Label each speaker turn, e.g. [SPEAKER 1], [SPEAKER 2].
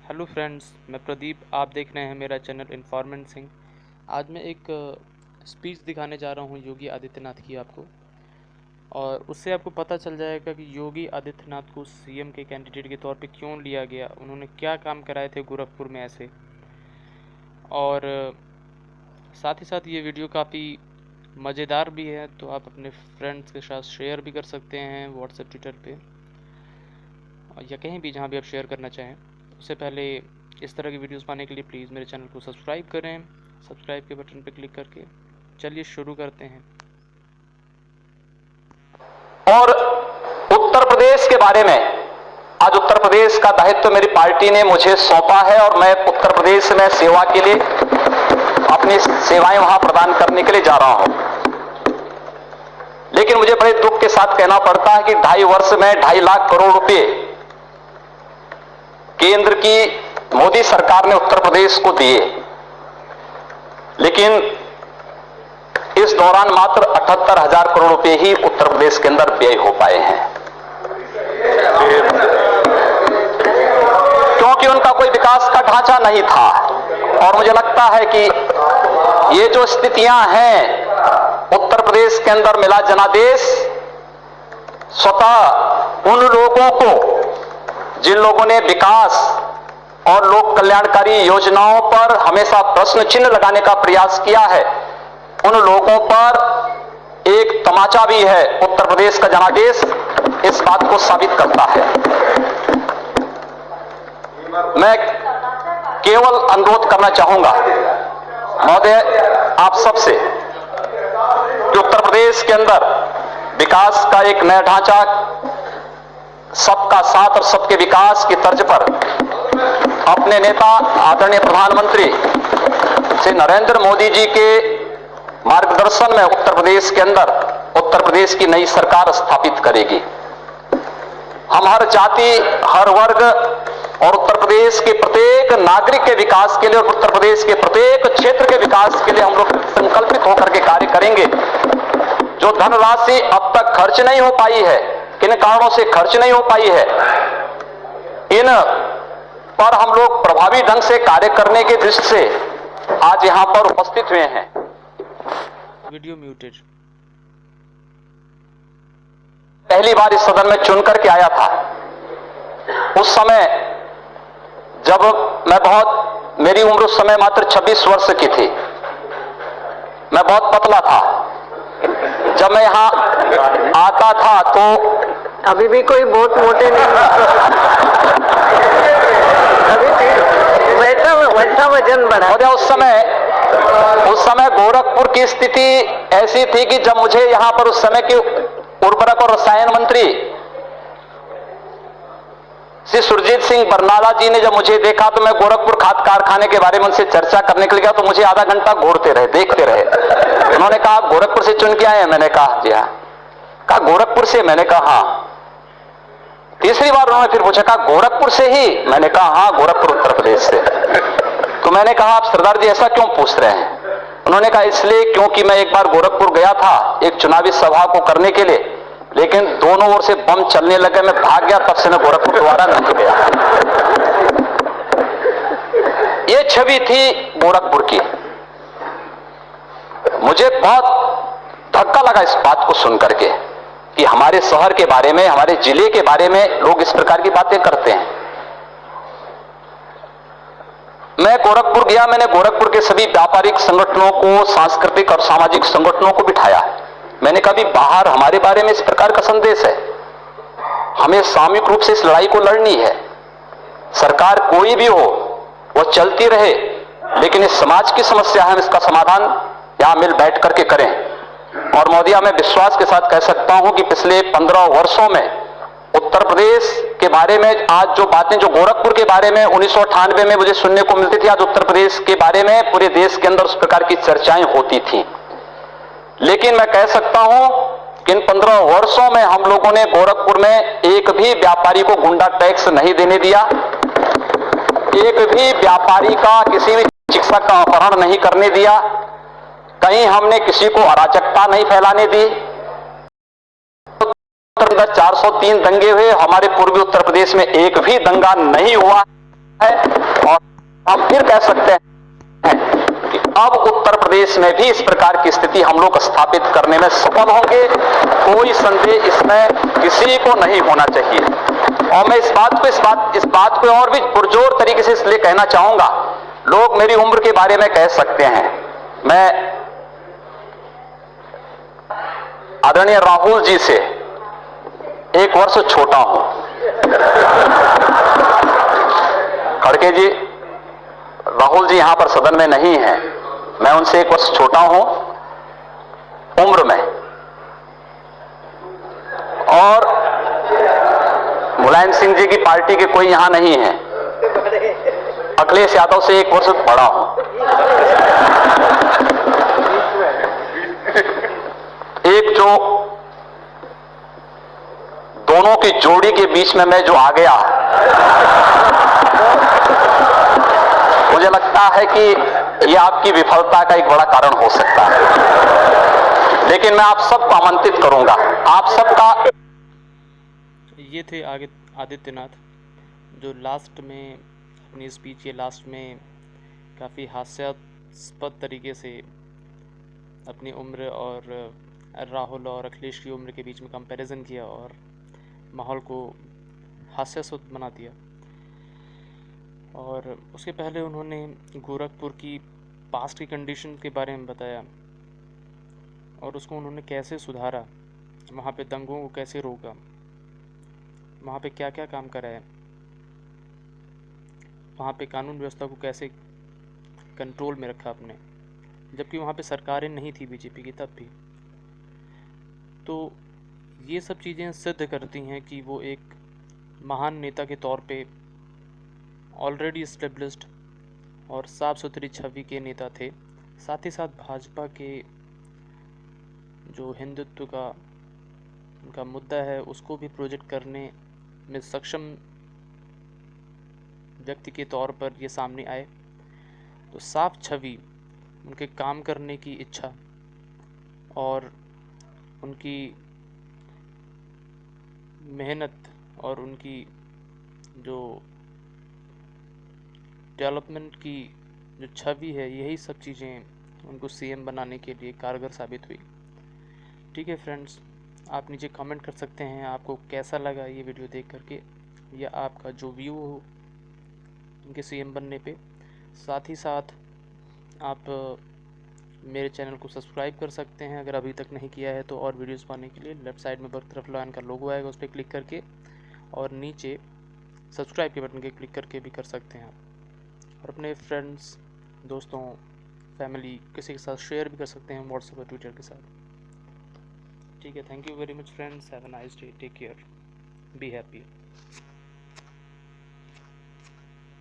[SPEAKER 1] Hello friends, मैं प्रदीप। आप देख रहे हैं मेरा चैनल इन्फॉर्मेंट सिंह। आज मैं एक स्पीच दिखाने जा रहा हूं योगी आदित्यनाथ की आपको, और उससे आपको पता चल जाएगा कि योगी आदित्यनाथ को सीएम के कैंडिडेट के तौर पे क्यों लिया गया, उन्होंने क्या काम कराए थे गोरखपुर में ऐसे। और साथ ही साथ ये वीडियो काफ़ी मज़ेदार भी है, तो आप अपने फ्रेंड्स के साथ शेयर भी कर सकते हैं व्हाट्सएप, ट्विटर पे या कहीं भी जहाँ भी आप शेयर करना चाहें। उससे पहले इस तरह की वीडियोस पाने के लिए प्लीज़ मेरे चैनल को सब्सक्राइब करें, सब्सक्राइब के बटन पर क्लिक करके। चलिए शुरू करते हैं।
[SPEAKER 2] और उत्तर प्रदेश के बारे में, आज उत्तर प्रदेश का दायित्व मेरी पार्टी ने मुझे सौंपा है और मैं उत्तर प्रदेश में सेवा के लिए अपनी सेवाएं वहां प्रदान करने के लिए जा रहा हूं। लेकिन मुझे बड़े दुख के साथ कहना पड़ता है कि 2.5 वर्ष में 2.5 लाख करोड़ रुपए केंद्र की मोदी सरकार ने उत्तर प्रदेश को दिए, लेकिन इस दौरान मात्र 78,000 करोड़ रुपए ही उत्तर प्रदेश के अंदर व्यय हो पाए हैं, क्योंकि उनका कोई विकास का ढांचा नहीं था। और मुझे लगता है कि ये जो स्थितियां हैं उत्तर प्रदेश के अंदर, मिला जनादेश स्वतः उन लोगों को जिन लोगों ने विकास और लोक कल्याणकारी योजनाओं पर हमेशा प्रश्न चिन्ह लगाने का प्रयास किया है, उन लोगों पर एक तमाचा भी है। उत्तर प्रदेश का जनादेश इस बात को साबित करता है। मैं केवल अनुरोध करना चाहूंगा महोदय आप सबसे कि उत्तर प्रदेश के अंदर विकास का एक नया ढांचा, सबका साथ और सबके विकास की तर्ज पर अपने नेता आदरणीय प्रधानमंत्री श्री नरेंद्र मोदी जी के मार्गदर्शन में उत्तर प्रदेश के अंदर उत्तर प्रदेश की नई सरकार स्थापित करेगी। हम हर जाति, हर वर्ग और उत्तर प्रदेश के प्रत्येक नागरिक के विकास के लिए और उत्तर प्रदेश के प्रत्येक क्षेत्र के विकास के लिए हम लोग संकल्पित होकर के कार्य करेंगे। जो धनराशि अब तक खर्च नहीं हो पाई है, किन कारणों से खर्च नहीं हो पाई है, इन पर हम लोग प्रभावी ढंग से कार्य करने की दृष्टि से आज यहां पर उपस्थित हुए हैं।
[SPEAKER 1] Video muted.
[SPEAKER 2] पहली बार इस सदन में चुन करके आया था, उस समय जब मेरी उम्र उस समय मात्र 26 वर्ष की थी, मैं बहुत पतला था। जब मैं यहां आता था तो
[SPEAKER 3] अभी भी कोई बहुत मोटे नहीं, अभी वैसा वजन बढ़ा।
[SPEAKER 2] और उस समय गोरखपुर की स्थिति ऐसी थी कि जब मुझे यहां पर उस समय के उर्वरक और रसायन मंत्री श्री सुरजीत सिंह बरनाला जी ने जब मुझे देखा, तो मैं गोरखपुर खाद कारखाने के बारे में उनसे चर्चा करने के लिए गया, तो मुझे आधा घंटा घूरते रहे, देखते रहे। उन्होंने कहा गोरखपुर से चुन के आए हैं? मैंने कहा जी हाँ। कहा गोरखपुर से? मैंने कहा हाँ। तीसरी बार उन्होंने फिर पूछा, कहा गोरखपुर से ही? मैंने कहा हाँ, गोरखपुर उत्तर प्रदेश से। तो मैंने कहा आप सरदार जी ऐसा क्यों पूछ रहे हैं? उन्होंने कहा इसलिए क्योंकि मैं एक बार गोरखपुर गया था एक चुनावी सभा को करने के लिए, लेकिन दोनों ओर से बम चलने लगे, मैं भाग गया, तब से मैं गोरखपुर दोबारा नहीं गया। ये छवि थी गोरखपुर की। मुझे बहुत धक्का लगा इस बात को सुनकर के कि हमारे शहर के बारे में, हमारे जिले के बारे में लोग इस प्रकार की बातें करते हैं। मैं गोरखपुर गया, मैंने गोरखपुर के सभी व्यापारिक संगठनों को, सांस्कृतिक और सामाजिक संगठनों को बिठाया। मैंने कहा भी बाहर हमारे बारे में इस प्रकार का संदेश है, हमें सामूहिक रूप से इस लड़ाई को लड़नी है। सरकार कोई भी हो वो चलती रहे, लेकिन इस समाज की समस्या है, हम इसका समाधान यहां मिल बैठ करके करें। और मोदिया, मैं विश्वास के साथ कह सकता हूं कि पिछले 15 वर्षों में उत्तर प्रदेश के बारे में आज जो बातें, जो गोरखपुर के बारे में 1998 में मुझे सुनने को मिलती थी, आज उत्तर प्रदेश के बारे में पूरे देश के अंदर उस प्रकार की चर्चाएं होती थी। लेकिन मैं कह सकता हूं कि इन 15 वर्षों में हम लोगों ने गोरखपुर में एक भी व्यापारी को गुंडा टैक्स नहीं देने दिया, एक भी व्यापारी का, किसी भी चिकित्सक का अपहरण नहीं करने दिया, कहीं हमने किसी को अराजकता नहीं फैलाने दी। 403 दंगे हुए, हमारे पूर्वी उत्तर प्रदेश में एक भी दंगा नहीं हुआ। है। और हम फिर कह सकते हैं कि अब उत्तर प्रदेश में भी इस प्रकार की स्थिति हम लोग स्थापित करने में सफल होंगे, कोई संदेह इसमें किसी को नहीं होना चाहिए। और मैं इस बात को और भी पुरजोर तरीके से इसलिए कहना चाहूंगा, लोग मेरी उम्र के बारे में कह सकते हैं, मैं आदरणीय राहुल जी से 1 वर्ष छोटा हूं। खड़गे जी, राहुल जी यहां पर सदन में नहीं है, मैं उनसे 1 वर्ष छोटा हूं उम्र में। और मुलायम सिंह जी की पार्टी के कोई यहां नहीं है, अखिलेश यादव से 1 वर्ष बड़ा हूं। एक जो दोनों की जोड़ी के बीच में मैं जो आ गया, मुझे लगता है कि यह आपकी विफलता का एक बड़ा कारण हो सकता है। लेकिन मैं आप सबको आमंत्रित करूंगा, आप सबका।
[SPEAKER 1] ये थे आदित्यनाथ, जो लास्ट में अपनी स्पीच के लास्ट में काफ़ी हास्यास्पद तरीके से अपनी उम्र और राहुल और अखिलेश की उम्र के बीच में कंपैरिजन किया और माहौल को हास्यास्पद बना दिया। और उसके पहले उन्होंने गोरखपुर की पास्ट की कंडीशन के बारे में बताया और उसको उन्होंने कैसे सुधारा, वहाँ पे दंगों को कैसे रोका, वहाँ पे क्या क्या काम करा है, वहाँ पे कानून व्यवस्था को कैसे कंट्रोल में रखा अपने, जबकि वहाँ पे सरकारें नहीं थी बीजेपी की तब भी। तो ये सब चीज़ें सिद्ध करती हैं कि वो एक महान नेता के तौर पे ऑलरेडी इस्टेब्लिश्ड और साफ़ सुथरी छवि के नेता थे। साथ ही साथ भाजपा के जो हिंदुत्व का उनका मुद्दा है उसको भी प्रोजेक्ट करने में सक्षम व्यक्ति के तौर पर ये सामने आए। तो साफ छवि, उनके काम करने की इच्छा और उनकी मेहनत और उनकी जो डेवलपमेंट की जो छवि है, यही सब चीज़ें उनको सीएम बनाने के लिए कारगर साबित हुई। ठीक है फ्रेंड्स, आप नीचे कमेंट कर सकते हैं आपको कैसा लगा ये वीडियो देख करके, या आपका जो व्यू हो उनके सीएम बनने पे। साथ ही साथ आप मेरे चैनल को सब्सक्राइब कर सकते हैं अगर अभी तक नहीं किया है तो, और वीडियोस पाने के लिए लेफ़्ट साइड में बरतरफ लाइन का लोगो आएगा, उस पर क्लिक करके, और नीचे सब्सक्राइब के बटन के क्लिक करके भी कर सकते हैं आप। और अपने फ्रेंड्स, दोस्तों, फैमिली, किसी के साथ शेयर भी कर सकते हैं व्हाट्सएप और ट्विटर के साथ। ठीक है, thank you very much friends, have a nice day, take care, be happy.